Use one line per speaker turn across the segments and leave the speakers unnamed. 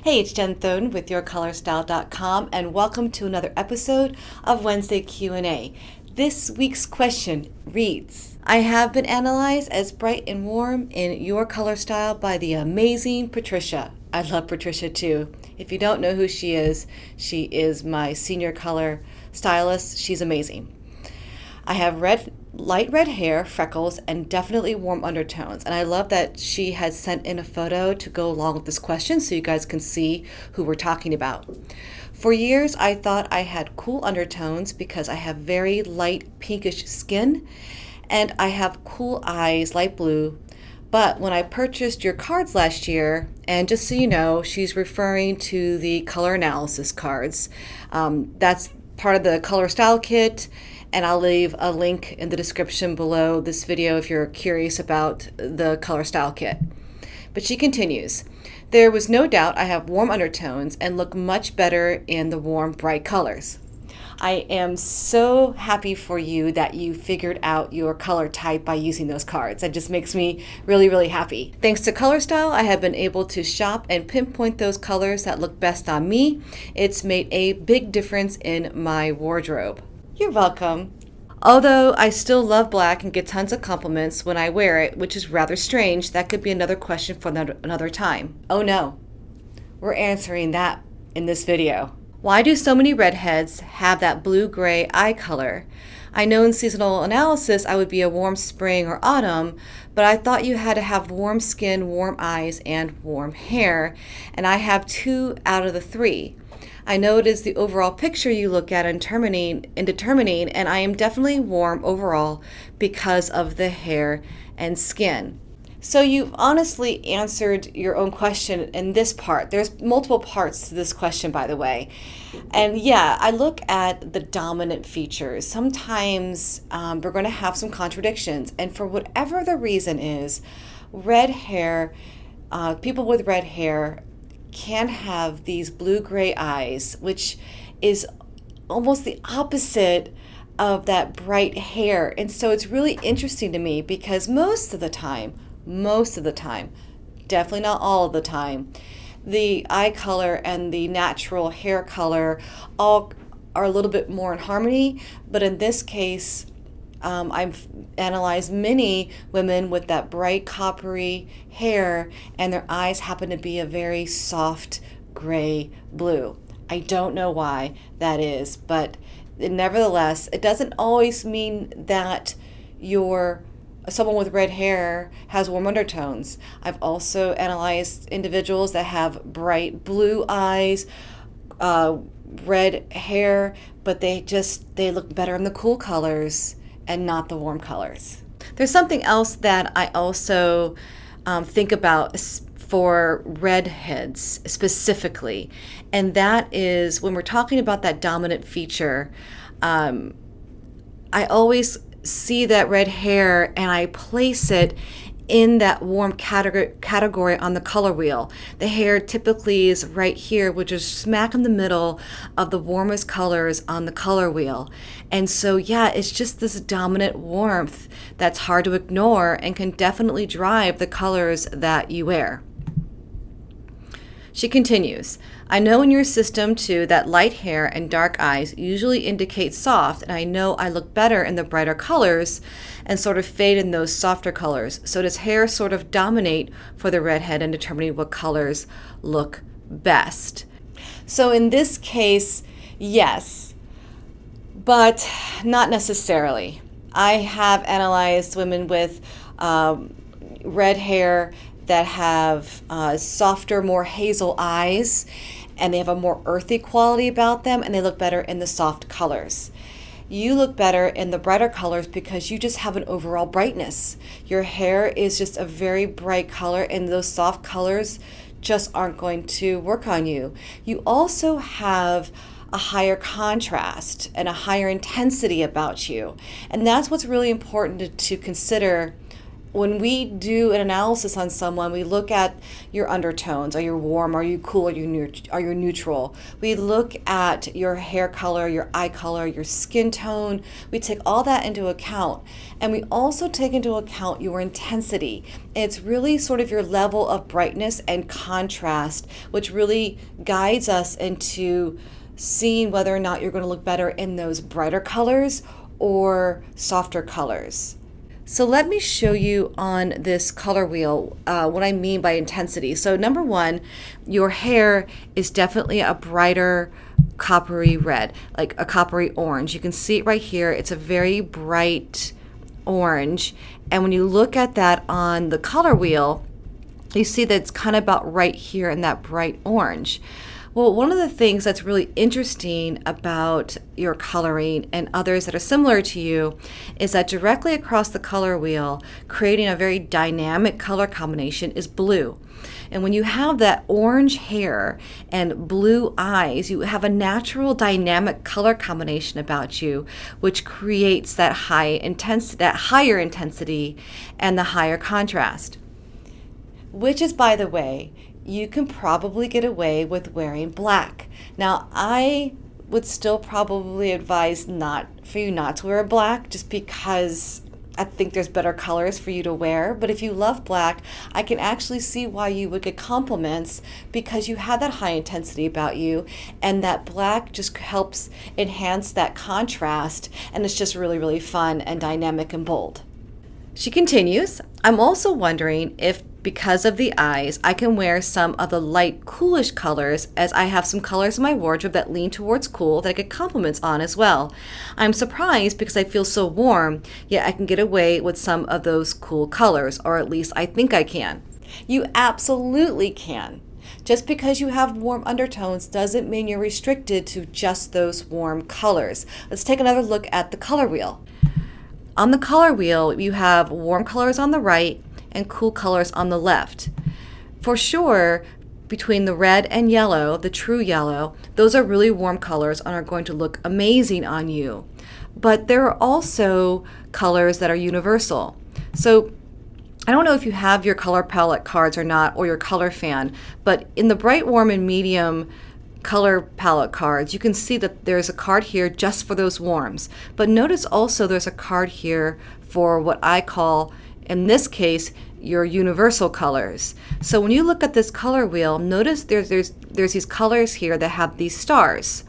Hey, it's Jen Thoden with YourColorStyle.com, and welcome to another episode of Wednesday Q&A. This week's question reads, I have been analyzed as bright and warm in your color style by the amazing Patricia. I love Patricia too. If you don't know who she is my senior color stylist. She's amazing. I have light red hair, freckles, and definitely warm undertones. And I love that she has sent in a photo to go along with this question so you guys can see who we're talking about. For years, I thought I had cool undertones because I have very light pinkish skin and I have cool eyes, light blue. But when I purchased your cards last year, and just so you know, she's referring to the color analysis cards. That's part of the color style kit. And I'll leave a link in the description below this video if you're curious about the color style kit. But she continues, there was no doubt I have warm undertones and look much better in the warm, bright colors. I am so happy for you that you figured out your color type by using those cards. That just makes me really, really happy. Thanks to Color Style, I have been able to shop and pinpoint those colors that look best on me. It's made a big difference in my wardrobe. You're welcome. Although I still love black and get tons of compliments when I wear it, which is rather strange, that could be another question for another time. Oh no, we're answering that in this video. Why do so many redheads have that blue-gray eye color? I know in seasonal analysis I would be a warm spring or autumn, but I thought you had to have warm skin, warm eyes, and warm hair, and I have 2 out of the 3. I know it is the overall picture you look at in determining, and I am definitely warm overall because of the hair and skin. So you've honestly answered your own question in this part. There's multiple parts to this question, by the way. And yeah, I look at the dominant features. Sometimes we're going to have some contradictions, and for whatever the reason is, red hair, people with red hair can have these blue-gray eyes, which is almost the opposite of that bright hair. And so it's really interesting to me because most of the time, definitely not all of the time, the eye color and the natural hair color all are a little bit more in harmony. But in this case, I've analyzed many women with that bright coppery hair and their eyes happen to be a very soft gray blue. I don't know why that is, but nevertheless, it doesn't always mean that someone with red hair has warm undertones. I've also analyzed individuals that have bright blue eyes, red hair, but they look better in the cool colors and not the warm colors. There's something else that I also think about for redheads specifically, and that is when we're talking about that dominant feature, I always see that red hair and I place it in that warm category on the color wheel. The hair typically is right here, which is smack in the middle of the warmest colors on the color wheel. And so yeah, it's just this dominant warmth that's hard to ignore and can definitely drive the colors that you wear. She continues, I know in your system too that light hair and dark eyes usually indicate soft, and I know I look better in the brighter colors and sort of fade in those softer colors. So does hair sort of dominate for the redhead in determining what colors look best? So in this case, yes, but not necessarily. I have analyzed women with red hair that have softer, more hazel eyes, and they have a more earthy quality about them, and they look better in the soft colors. You look better in the brighter colors because you just have an overall brightness. Your hair is just a very bright color, and those soft colors just aren't going to work on you. You also have a higher contrast and a higher intensity about you, and that's what's really important to consider when we do an analysis on someone, we look at your undertones. Are you warm? Are you cool? Are you neutral? We look at your hair color, your eye color, your skin tone. We take all that into account. And we also take into account your intensity. It's really sort of your level of brightness and contrast, which really guides us into seeing whether or not you're going to look better in those brighter colors or softer colors. So let me show you on this color wheel what I mean by intensity. So number one, your hair is definitely a brighter coppery red, like a coppery orange. You can see it right here. It's a very bright orange. And when you look at that on the color wheel, you see that it's kind of about right here in that bright orange. Well, one of the things that's really interesting about your coloring and others that are similar to you is that directly across the color wheel, creating a very dynamic color combination is blue. And when you have that orange hair and blue eyes, you have a natural dynamic color combination about you, which creates that higher intensity and the higher contrast. Which is, by the way, you can probably get away with wearing black. Now, I would still probably advise for you not to wear black, just because I think there's better colors for you to wear. But if you love black, I can actually see why you would get compliments, because you have that high intensity about you, and that black just helps enhance that contrast, and it's just really, really fun and dynamic and bold. She continues, I'm also wondering if, because of the eyes, I can wear some of the light, coolish colors, as I have some colors in my wardrobe that lean towards cool that I get compliments on as well. I'm surprised because I feel so warm, yet I can get away with some of those cool colors, or at least I think I can. You absolutely can. Just because you have warm undertones doesn't mean you're restricted to just those warm colors. Let's take another look at the color wheel. On the color wheel, you have warm colors on the right and cool colors on the left. For sure, between the red and yellow, the true yellow, those are really warm colors and are going to look amazing on you. But there are also colors that are universal. So I don't know if you have your color palette cards or not, or your color fan, but in the bright, warm, and medium color palette cards, you can see that there's a card here just for those warms. But notice also there's a card here for what I call, in this case, your universal colors. So when you look at this color wheel, notice there's these colors here that have these stars.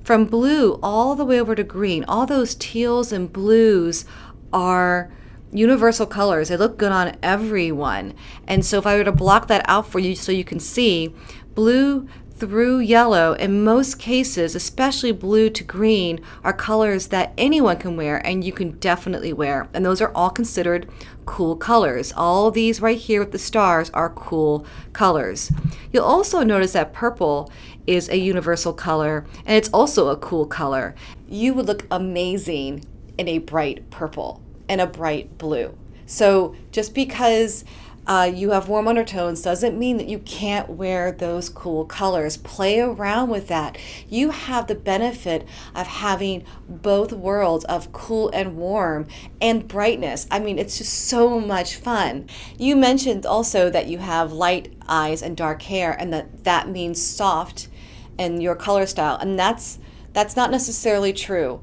From blue all the way over to green, all those teals and blues are universal colors. They look good on everyone. And so if I were to block that out for you so you can see, blue through yellow, in most cases, especially blue to green, are colors that anyone can wear and you can definitely wear. And those are all considered cool colors. All these right here with the stars are cool colors. You'll also notice that purple is a universal color, and it's also a cool color. You would look amazing in a bright purple and a bright blue. So just because you have warm undertones doesn't mean that you can't wear those cool colors. Play around with that. You have the benefit of having both worlds of cool and warm and brightness. I mean, it's just so much fun. You mentioned also that you have light eyes and dark hair, and that means soft in your color style, and that's not necessarily true.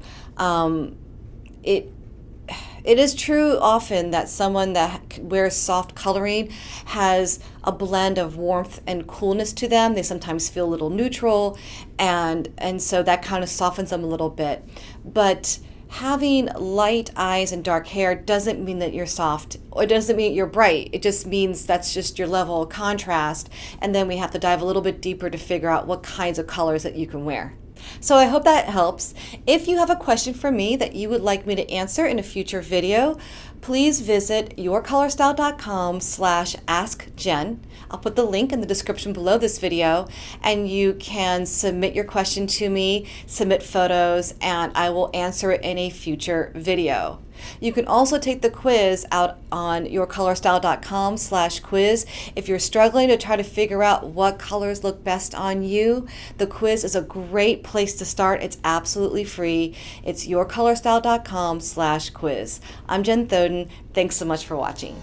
It is true often that someone that wears soft coloring has a blend of warmth and coolness to them. They sometimes feel a little neutral, and so that kind of softens them a little bit. But having light eyes and dark hair doesn't mean that you're soft, or it doesn't mean you're bright. It just means that's just your level of contrast, and then we have to dive a little bit deeper to figure out what kinds of colors that you can wear. So I hope that helps. If you have a question for me that you would like me to answer in a future video, please visit yourcolorstyle.com/askjen. I'll put the link in the description below this video, and you can submit your question to me, submit photos, and I will answer it in a future video. You can also take the quiz out on yourcolorstyle.com/quiz. If you're struggling to try to figure out what colors look best on you, the quiz is a great place to start. It's absolutely free. It's yourcolorstyle.com/quiz. I'm Jen Thoden. Thanks so much for watching.